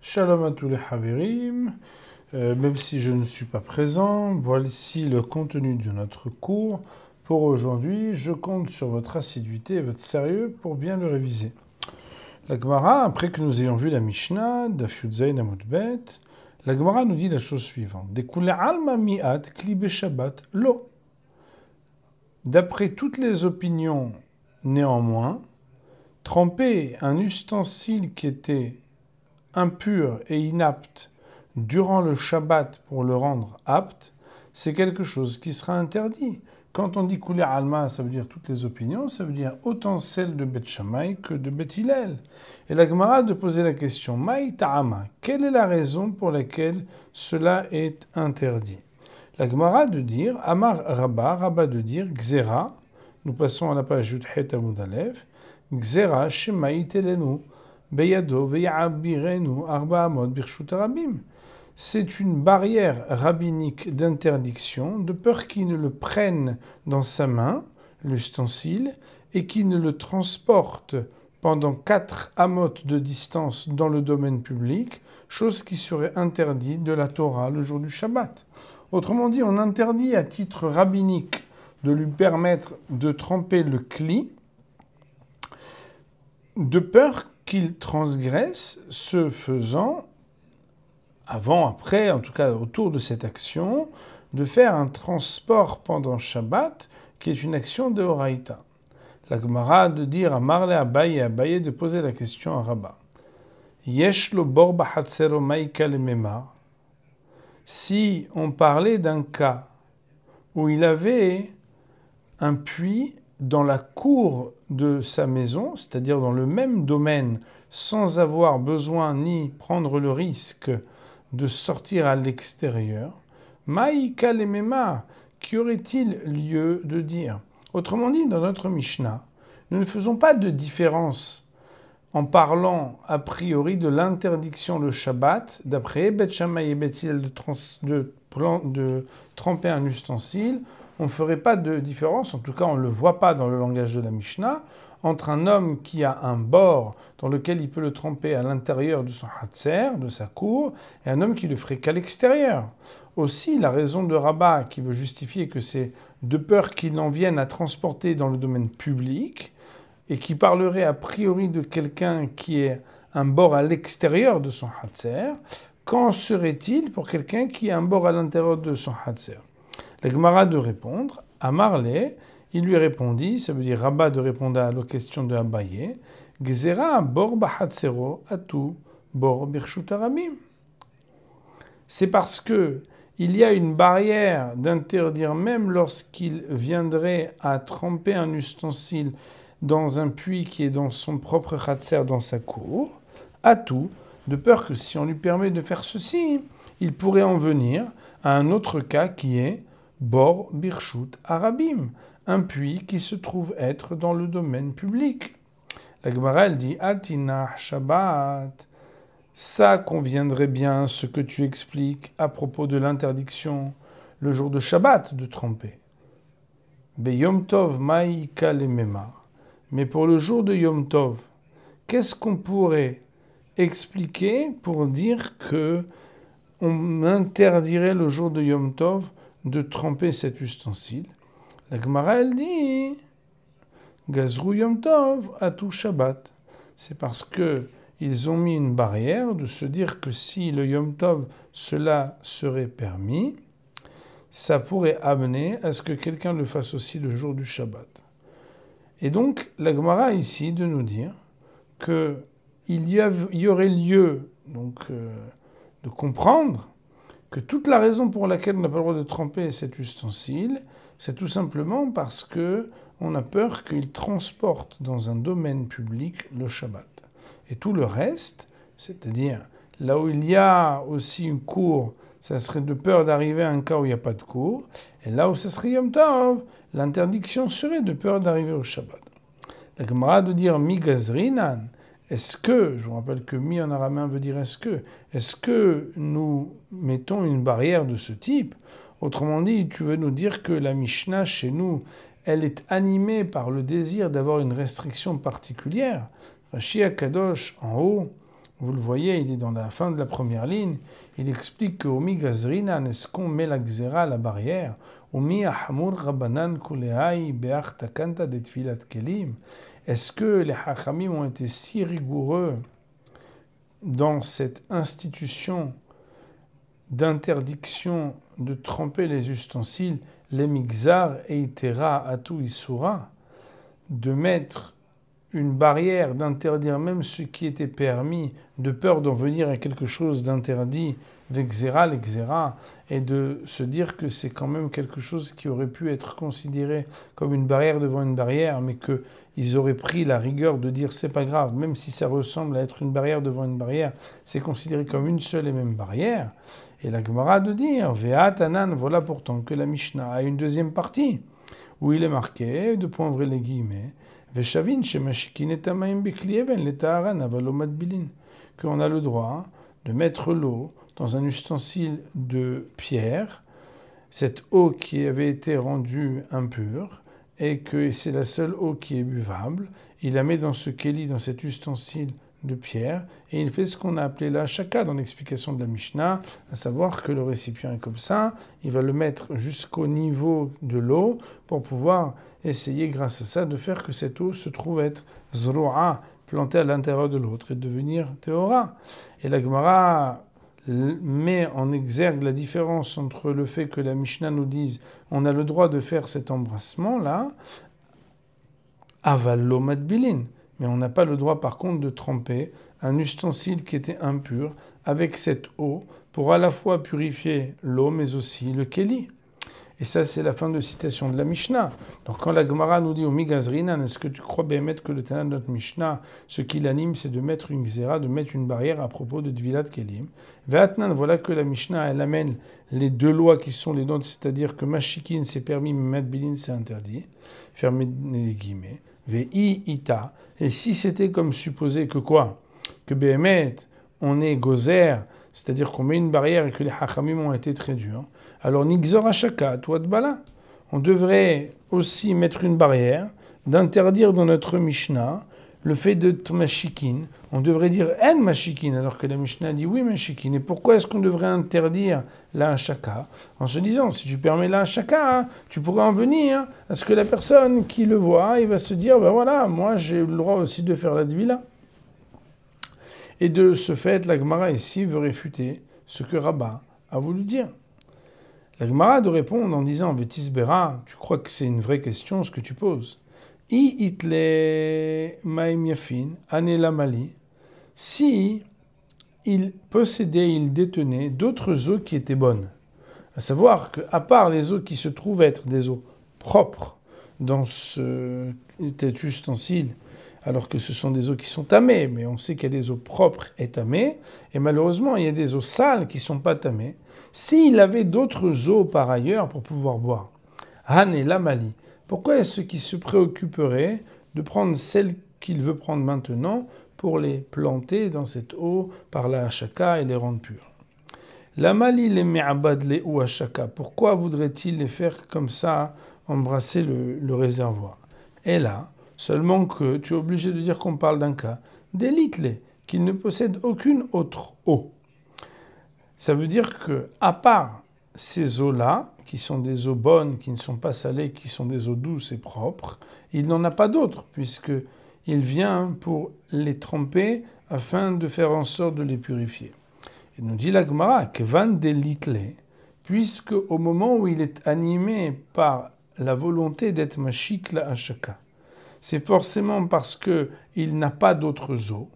Shalom à tous les Haverim, même si je ne suis pas présent, voici le contenu de notre cours. Pour aujourd'hui, je compte sur votre assiduité et votre sérieux pour bien le réviser. La Gemara, après que nous ayons vu la Mishnah, Daf Yud Zayin Amud Bet, la Gemara nous dit la chose suivante. Dekule alma mi'at kli Shabbat lo. D'après toutes les opinions, néanmoins, tremper un ustensile qui était impur et inapte durant le Shabbat pour le rendre apte, c'est quelque chose qui sera interdit. Quand on dit couler alma, ça veut dire toutes les opinions, ça veut dire autant celle de Beth Shammai que de Beth Hillel. Et la Gemara de poser la question, Maï ta'ama, quelle est la raison pour laquelle cela est interdit? La Gemara de dire, Amar Rabba, Rabba de dire, Gzera, nous passons à la page Yudhet Amud Aleph, Gzera shemaï telenu, beyado veya'abirenu arba amod birshut arabim. C'est une barrière rabbinique d'interdiction, de peur qu'il ne le prenne dans sa main, l'ustensile, et qu'il ne le transporte pendant 4 amotes de distance dans le domaine public, chose qui serait interdite de la Torah le jour du Shabbat. Autrement dit, on interdit à titre rabbinique de lui permettre de tremper le kli, de peur qu'il transgresse, ce faisant, avant, après, en tout cas autour de cette action, de faire un transport pendant Shabbat, qui est une action de Horaïta. La Gemara de dire à Marle Abaye de poser la question à Rabba. Yesh lo bor bahatzero maïka le memar. Si on parlait d'un cas où il avait un puits dans la cour de sa maison, c'est-à-dire dans le même domaine, sans avoir besoin ni prendre le risque de sortir à l'extérieur, Maïka lemema, qu'y aurait-il lieu de dire? Autrement dit, dans notre Mishnah, nous ne faisons pas de différence en parlant a priori de l'interdiction le Shabbat, d'après Beth Shammai et Beth Hillel de tremper un ustensile. On ne ferait pas de différence, en tout cas on ne le voit pas dans le langage de la Mishnah, entre un homme qui a un bord dans lequel il peut le tremper à l'intérieur de son hatser, de sa cour, et un homme qui le ferait qu'à l'extérieur. Aussi, la raison de Rabba qui veut justifier que c'est de peur qu'il en vienne à transporter dans le domaine public, et qui parlerait a priori de quelqu'un qui est un bord à l'extérieur de son hatser, qu'en serait-il pour quelqu'un qui a un bord à l'intérieur de son hatser? La Gemara de répondre, à Marley, il lui répondit, ça veut dire Rabba de répondre à la question de Abaye, Gezera bor bahatzero atu bor birshut arabim. C'est parce que il y a une barrière d'interdire même lorsqu'il viendrait à tremper un ustensile dans un puits qui est dans son propre hatser, dans sa cour, atu, de peur que si on lui permet de faire ceci, il pourrait en venir à un autre cas qui est Bor Birshut Arabim, un puits qui se trouve être dans le domaine public. La Gemara, elle dit Atinah Shabbat. Ça conviendrait bien ce que tu expliques à propos de l'interdiction le jour de Shabbat de tremper. Be Yom Tov Maïka Lemema. Mais pour le jour de Yom Tov, qu'est-ce qu'on pourrait expliquer pour dire que on interdirait le jour de Yom Tov de tremper cet ustensile? La Gemara, elle dit Gazrou Yom Tov Atu Shabbat. C'est parce que ils ont mis une barrière de se dire que si le Yom Tov, cela serait permis, ça pourrait amener à ce que quelqu'un le fasse aussi le jour du Shabbat. Et donc, la Gemara ici de nous dire qu'il y aurait lieu de comprendre que toute la raison pour laquelle on n'a pas le droit de tremper cet ustensile, c'est tout simplement parce qu'on a peur qu'il transporte dans un domaine public le Shabbat. Et tout le reste, c'est-à-dire là où il y a aussi une cour, ça serait de peur d'arriver à un cas où il n'y a pas de cour. Et là où ça serait Yom Tov, l'interdiction serait de peur d'arriver au Shabbat. La Gemara de dire mi gazrinan, est-ce que, je vous rappelle que mi en araméen veut dire est-ce que nous mettons une barrière de ce type? Autrement dit, tu veux nous dire que la Mishnah chez nous, elle est animée par le désir d'avoir une restriction particulière. Rashi Akadosh en haut vous le voyez, il est dans la fin de la première ligne, il explique que Omi Gazrina, est-ce qu'on met la Gzera à la barrière? Omi Ahamur Rabanan Kulehai Beach Takanta de Tfilat Kelim. Est-ce que les Hachamim ont été si rigoureux dans cette institution d'interdiction de tremper les ustensiles, les mixar et itera atu isura, de mettre une barrière, d'interdire même ce qui était permis, de peur d'en venir à quelque chose d'interdit, vexera, l'exera, et de se dire que c'est quand même quelque chose qui aurait pu être considéré comme une barrière devant une barrière, mais qu'ils auraient pris la rigueur de dire c'est pas grave, même si ça ressemble à être une barrière devant une barrière, c'est considéré comme une seule et même barrière. Et la Gemara de dire, Ve'at anan, voilà pourtant que la Mishnah a une deuxième partie, où il est marqué, de point vrai les guillemets, Veshavin shemashikin et tamaim beklieven letaaran avalo madbilin, qu'on a le droit de mettre l'eau dans un ustensile de pierre, cette eau qui avait été rendue impure, et que c'est la seule eau qui est buvable, il la met dans ce kéli, dans cet ustensile de pierre, et il fait ce qu'on a appelé la shaka dans l'explication de la Mishnah, à savoir que le récipient est comme ça, il va le mettre jusqu'au niveau de l'eau pour pouvoir essayer grâce à ça de faire que cette eau se trouve être zro'a, plantée à l'intérieur de l'autre et devenir théora. Et la Gemara met en exergue la différence entre le fait que la Mishnah nous dise on a le droit de faire cet embrassement là, avalo madbilin, mais on n'a pas le droit par contre de tremper un ustensile qui était impur avec cette eau pour à la fois purifier l'eau mais aussi le kéli. Et ça c'est la fin de citation de la Mishnah. Donc quand la Gemara nous dit au Migazrinan, est-ce que tu crois bien mettre que le Tana de notre Mishnah, ce qui l'anime c'est de mettre une xéra, de mettre une barrière à propos de Dvilat Kelim. Ve'atnan, voilà que la Mishnah elle amène les deux lois qui sont les nôtres, c'est-à-dire que Mashikin c'est permis, mais Madbilin c'est interdit. Fermez les guillemets. Ve'i ita. Et si c'était comme supposé que quoi? Que Behemet, on est gozer, c'est-à-dire qu'on met une barrière et que les hachamim ont été très durs, alors nigzor ashaka, toi de bala. On devrait aussi mettre une barrière, d'interdire dans notre Mishnah le fait de mashikin. On devrait dire en mashikin, alors que la Mishnah dit oui mashikin. Et pourquoi est-ce qu'on devrait interdire la hachaka? En se disant, si tu permets la hachaka, tu pourrais en venir à ce que la personne qui le voit, il va se dire, ben voilà, moi j'ai le droit aussi de faire la dvila. Et de ce fait, la Gemara ici veut réfuter ce que Rabbah a voulu dire. La Gemara de répondre en disant, Vetisbera, tu crois que c'est une vraie question ce que tu poses. I itle maim yafin, anela mali, si il possédait, il détenait d'autres eaux qui étaient bonnes. À savoir qu'à part les eaux qui se trouvent être des eaux propres dans cet ustensile, alors que ce sont des eaux qui sont tamées, mais on sait qu'il y a des eaux propres et tamées, et malheureusement il y a des eaux sales qui ne sont pas tamées. S'il avait d'autres eaux par ailleurs pour pouvoir boire, anela mali, pourquoi est-ce qu'il se préoccuperait de prendre celles qu'il veut prendre maintenant pour les planter dans cette eau par la hachaka et les rendre pures? La mali les me'abad les ou hachaka, pourquoi voudrait-il les faire comme ça, embrasser le réservoir? Et là, seulement que tu es obligé de dire qu'on parle d'un cas d'élite-les, qu'il ne possède aucune autre eau. Ça veut dire que, à part ces eaux-là, qui sont des eaux bonnes, qui ne sont pas salées, qui sont des eaux douces et propres, il n'en a pas d'autres, puisqu'il vient pour les tremper afin de faire en sorte de les purifier. Et nous dit la Gemara, Kvan delitle, puisque au moment où il est animé par la volonté d'être mashik la hachaka, c'est forcément parce qu'il n'a pas d'autres eaux,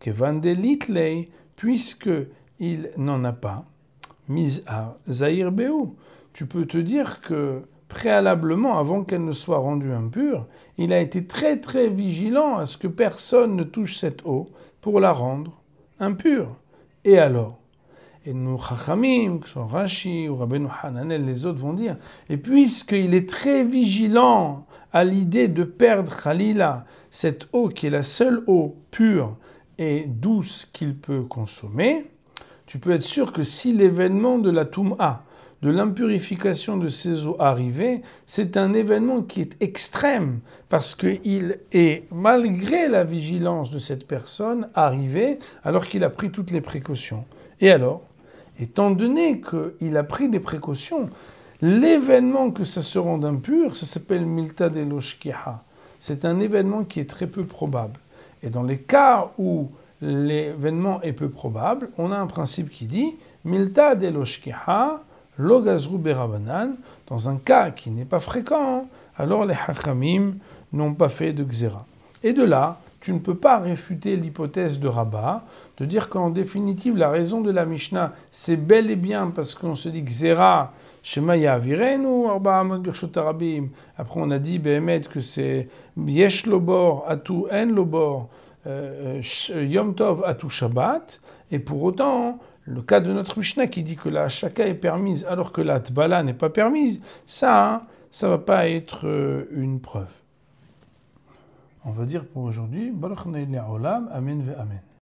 Kvan delitle, puisqu'il n'en a pas, Miz'ar Zahir Be'u. Tu peux te dire que préalablement, avant qu'elle ne soit rendue impure, il a été très très vigilant à ce que personne ne touche cette eau pour la rendre impure. Et alors? Et nous, Chachamim, que ce soit Rashi ou Rabbeinu Hananel, les autres vont dire, et puisqu'il est très vigilant à l'idée de perdre Khalila, cette eau qui est la seule eau pure et douce qu'il peut consommer, tu peux être sûr que si l'événement de la Toum'a de l'impurification de ces eaux arrivées, c'est un événement qui est extrême, parce qu'il est, malgré la vigilance de cette personne, arrivé alors qu'il a pris toutes les précautions. Et alors, étant donné qu'il a pris des précautions, l'événement que ça se rende impur, ça s'appelle Milta de l'Oshkiha. C'est un événement qui est très peu probable. Et dans les cas où l'événement est peu probable, on a un principe qui dit Milta de l'Oshkiha, lo gazru berabanan, dans un cas qui n'est pas fréquent, alors les Hachamim n'ont pas fait de Xéra. Et de là, tu ne peux pas réfuter l'hypothèse de Rabat, de dire qu'en définitive, la raison de la Mishnah, c'est bel et bien parce qu'on se dit Xéra, Shema Ya'avirenu, Arba'a Amot Birshot Harabim. Après, on a dit, Behemet, que c'est Yesh Lobor, Atu En Lobor, Yom Tov, Atu Shabbat. Et pour autant, le cas de notre Mishnah qui dit que la Hashaka est permise alors que la Tbala n'est pas permise, ça ne va pas être une preuve. On va dire pour aujourd'hui, Baruch Ne'el Olam, Amen ve Amen.